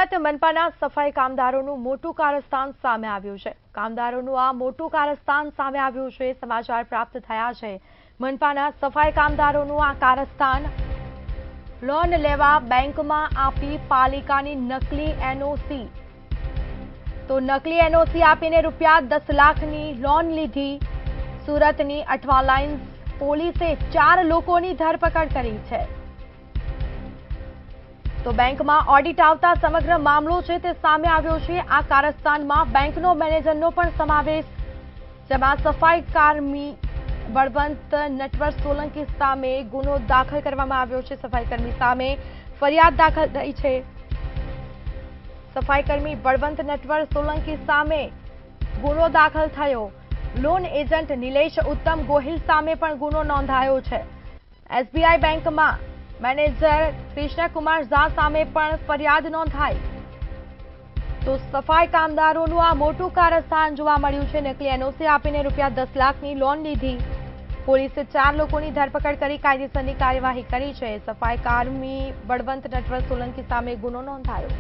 સુરત મનપાના સફાઈ કામદારોનું મોટું કારસ્તાન સામે આવ્યું છે। કામદારોનું આ મોટું કારસ્તાન સામે આવ્યું છે। સમાચાર પ્રાપ્ત થયા છે મનપાના સફાઈ કામદારોનું આ કારસ્તાન લોન લેવા બેંકમાં આપી પાલિકાની નકલી એનઓસી તો નકલી એનઓસી આપીને રૂપિયા 10 લાખની લોન લીધી। સુરતની અઠવા લાઇન્સ પોલીસે 4 લોકોની ધરપકડ કરી છે। तो बैंक में ऑडिट आवता समग्र मामलो है ते सामे आव्यो छे। आ कारस्थान में बैंकनो मैनेजरनो पण समावेश, जेमां सफाई कर्मी बळवंत नटवर सोलंकी सामे गुनो दाखल करवामां आव्यो छे। सफाई कर्मी सामे फरियाद दाखल थई छे। सफाई कर्मी बळवंत नटवर सोलंकी सामे गुनो दाखल थयो। लोन एजंट निलेश उत्तम गोहिल सामे पण गुनो नोंधायो छे। एसबीआई बैंक में मैनेजर कृष्ण कुमार झा सामे पण फरियाद नोंधाई। तो सफाई कामदारोनुं आ मोटुं कारस्थान जोवा मळ्युं छे। नकली एनओसी आपीने रूपिया 10 लाखनी लोन लीधी। पोलीसे 4 लोकोनी धरपकड करी कायदेसरनी कार्यवाही करी छे। सफाई कर्मी बळवंत नटवर सोलंकी सामे गुनो नोंधायो।